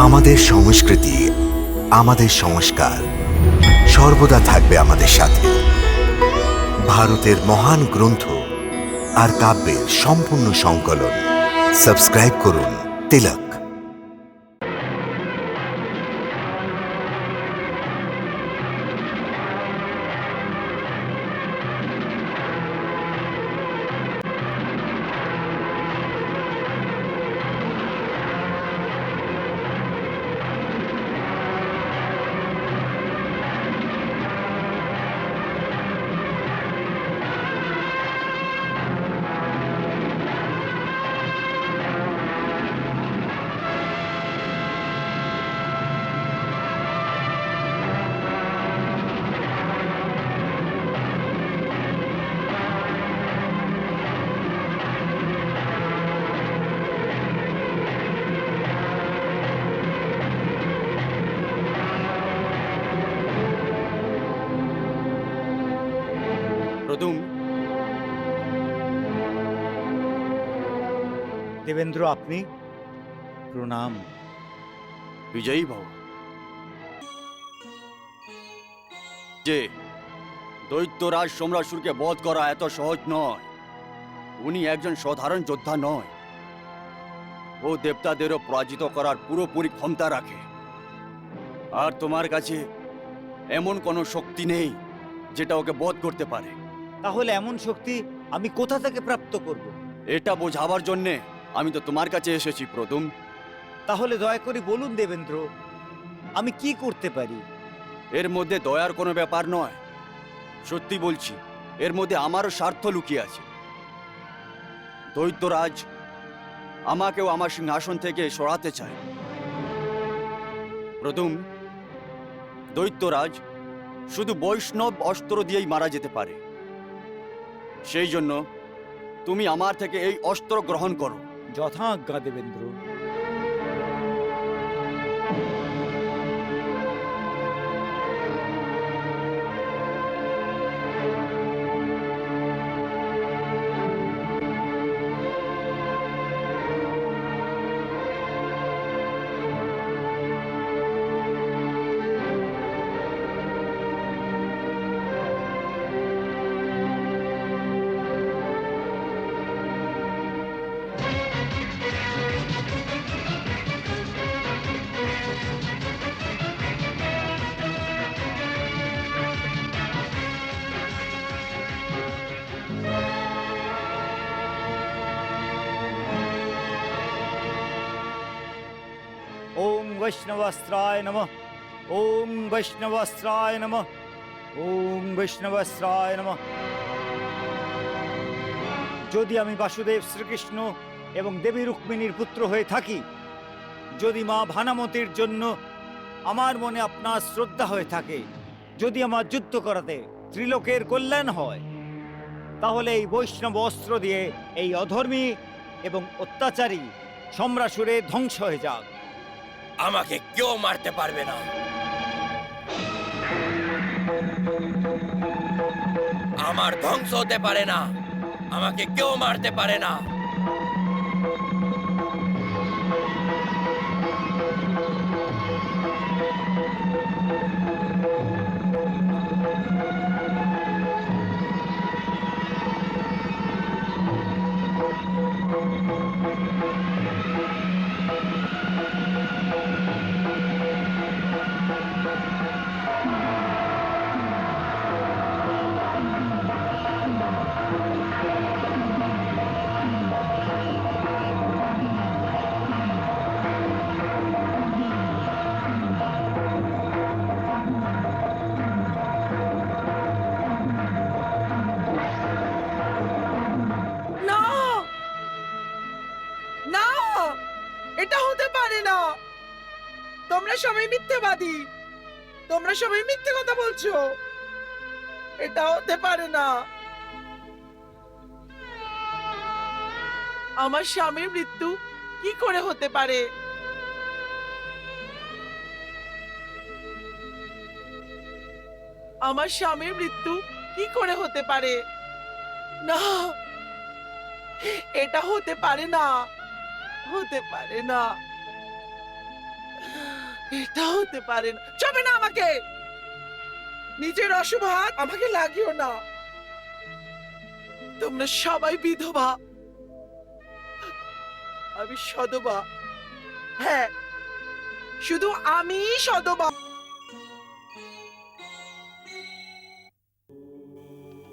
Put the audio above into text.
আমাদের সংস্কৃতি, আমাদের সংস্কার সর্বদা থাকবে আমাদের সাথে। ভারতের মহান গ্রন্থ আর কাব্যের সম্পূর্ণ সংকলন। সাবস্ক্রাইব করুন তিলক। প্রদুম, দেবেন্দ্র, আপনি? প্রণাম। বিজয়ী ভব। যে দৈত্যরাজ সম্রাসুরকে বধ করা এত সহজ নয়। উনি একজন সাধারণ যোদ্ধা নয়। ও দেবতাদেরও পরাজিত করার পুরোপুরি ক্ষমতা রাখে। আর তোমার কাছে এমন কোনো শক্তি নেই যেটা ওকে বধ করতে পারে। তাহলে এমন শক্তি আমি কোথা থেকে প্রাপ্ত করব? এটা বোঝাবার জন্যে আমি তো তোমার কাছে এসেছি প্রদুম। তাহলে দয়া করে বলুন দেবেন্দ্র, আমি কি করতে পারি? এর মধ্যে দয়ার কোনো ব্যাপার নয়। সত্যি বলছি, এর মধ্যে আমারও স্বার্থ লুকিয়ে আছে। দৈত্যরাজ আমাকেও আমার সিংহাসন থেকে সরাতে চায়। প্রথম, দৈত্যরাজ শুধু বৈষ্ণব অস্ত্র দিয়েই মারা যেতে পারে। সেই জন্য তুমি আমার থেকে এই অস্ত্র গ্রহণ করো। যথাজ্ঞা দেবেন্দ্র। ওম বৈষ্ণবাস্ত্রায় নমঃ। ওম বৈষ্ণবাস্ত্রায় নমঃ। ওম বৈষ্ণবাস্ত্রায় নমঃ। যদি আমি বাসুদেব শ্রীকৃষ্ণ এবং দেবী রুক্মিণীর পুত্র হয়ে থাকি, যদি মা ভানামতির জন্য আমার মনে আপনার শ্রদ্ধা হয়ে থাকে, যদি আমার যুদ্ধ করাতে ত্রিলোকের কল্যাণ হয়, তাহলে এই বৈষ্ণব অস্ত্র দিয়ে এই অধর্মী এবং অত্যাচারী সম্রাসুরের ধ্বংস হয়ে যাক। আমাকে কেউ মারতে পারবে না। আমার ধ্বংস হতে পারে না। আমাকে কেউ মারতে পারে না। না, না, এটা হতে পারে না। তোমরা সবাই মিথ্যেবাদী। তোমরা সবাই মিথ্যে কথা বলছো। এটা হতে পারে না। আমার স্বামীর মৃত্যু কি করে হতে পারে? আমার স্বামীর মৃত্যু কি করে হতে পারে? না, এটা হতে পারে না। হতে পারে না। এটা হতে পারে না, ছবে না আমাকে, নিজের অশুভ হাত আমাকে লাগিও না। তোমরা সবাই বিধবা, আমি সদবা। হ্যাঁ, শুধু আমি সদবা।